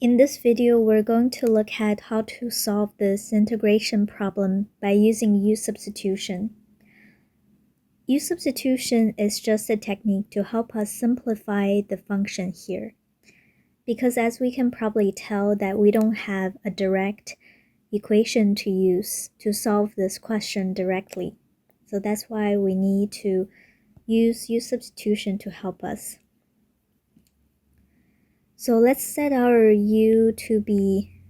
In this video, we're going to look at how to solve this integration problem by using U substitution. U substitution is just a technique to help us simplify the function here. Because as we can probably tell that we don't have a direct equation to use to solve this question directly. So that's why we need to use U substitution to help us. So let's set our u to be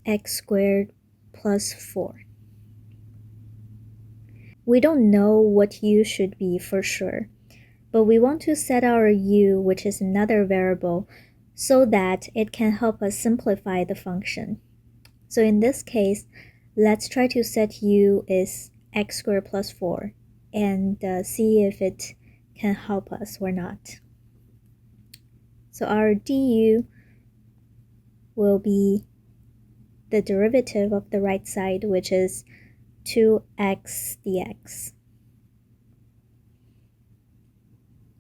x squared plus 4. We don't know what u should be for sure, but we want to set our u, which is another variable, so that it can help us simplify the function. So in this case, let's try to set u is x squared plus 4 and see if it can help us or not. So our du will be the derivative of the right side, which is 2x dx.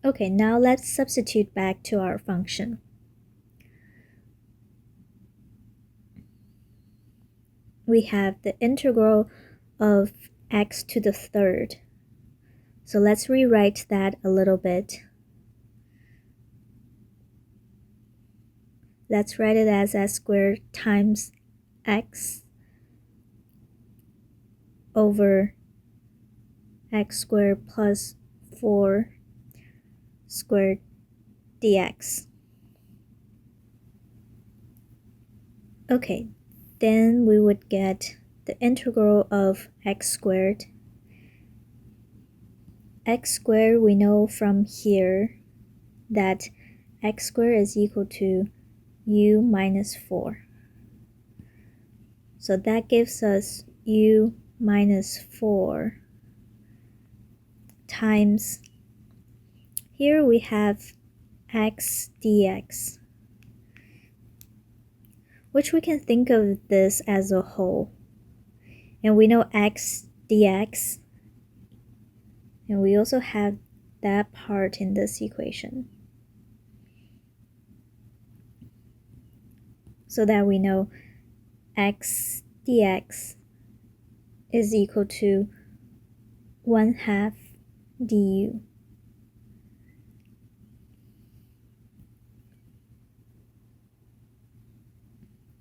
Okay, now let's substitute back to our function. We have the integral of x to the third. So let's rewrite that a little bit. Let's write it as x squared times x over x squared plus 4 squared dx. Okay, then we would get the integral of x squared. X squared, we know from here that x squared is equal to u minus 4. So that gives us u minus 4 times, here we have x dx, which we can think of this as a whole. And we know x dx, and we also have that part in this equation. So that we know x dx is equal to 1/2 du.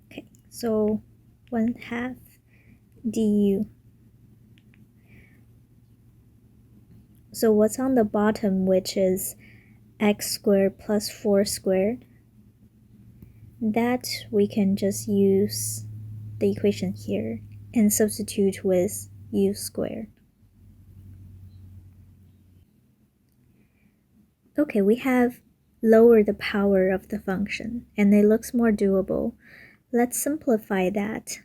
Okay, so 1/2 du. So what's on the bottom, which is x squared plus 4 squared, that we can just use the equation here and substitute with u squared. Okay, we have lowered the power of the function and it looks more doable. Let's simplify that.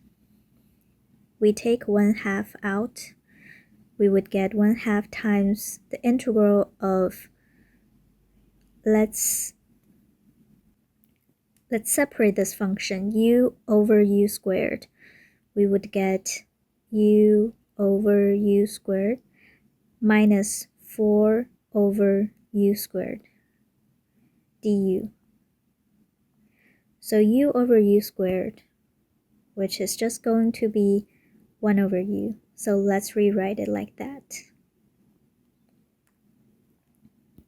We take 1/2 out. We would get 1/2 times the integral of, let's separate this function, u over u squared. We would get u over u squared minus 4 over u squared du. So u over u squared, which is just going to be 1 over u. So let's rewrite it like that.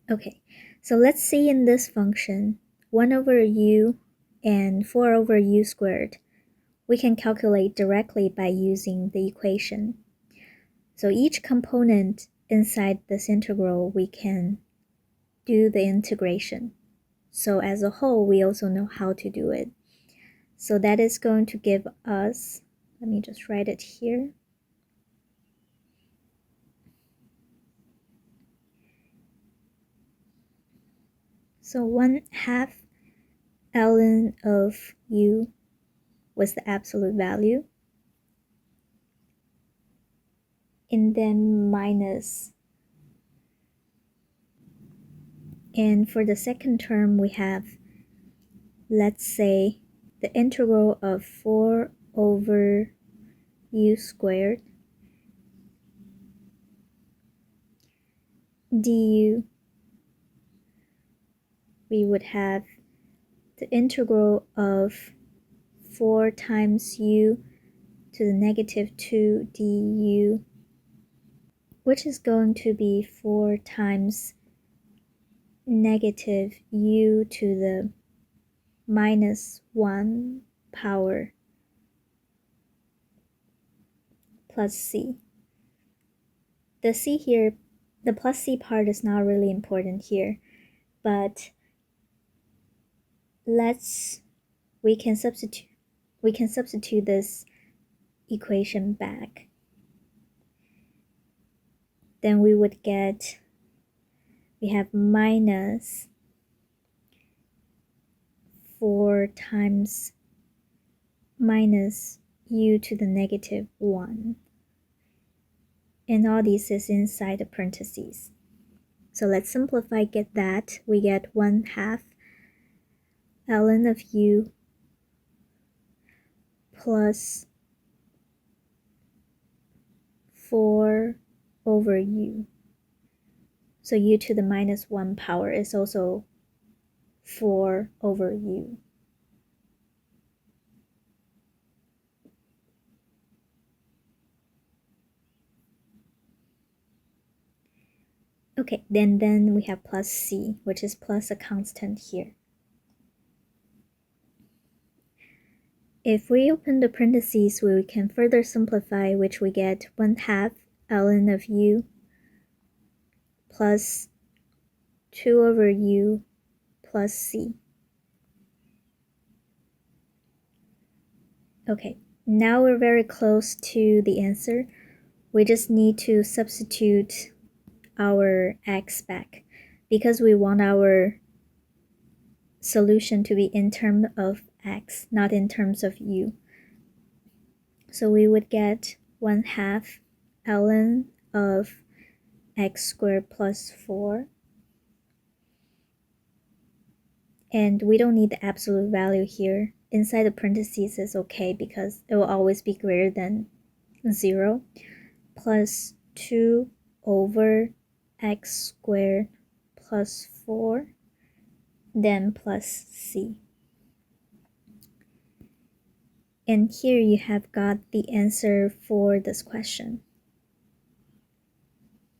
Okay, so let's see in this function, 1 over u and 4 over u squared, we can calculate directly by using the equation. So each component inside this integral, we can do the integration. So as a whole, we also know how to do it. So that is going to give us, let me just write it here. So 1/2 ln of u was the absolute value. And then minus. And for the second term, we have, let's say, the integral of 4 over u squared du. We would have the integral of 4 times u to the negative 2 du, which is going to be 4 times negative u to the minus 1 power plus c. The c here, the plus c part is not really important here, but we can substitute this equation back. Then we would get, we have minus 4 times minus u to the negative 1. And all this is inside the parentheses. So let's simplify, get that. We get 1/2 ln of u plus 4 over u. So u to the minus 1 power is also 4 over u. Okay, then we have plus c, which is plus a constant here. If we open the parentheses, we can further simplify, which we get 1/2 ln of u plus 2 over u plus c. Okay, now we're very close to the answer. We just need to substitute our x back because we want our solution to be in terms of x, not in terms of u. So we would get 1/2 ln of x squared plus 4. And we don't need the absolute value here. Inside the parentheses is okay because it will always be greater than 0, plus 2 over x squared plus 4, then plus c. And here you have got the answer for this question.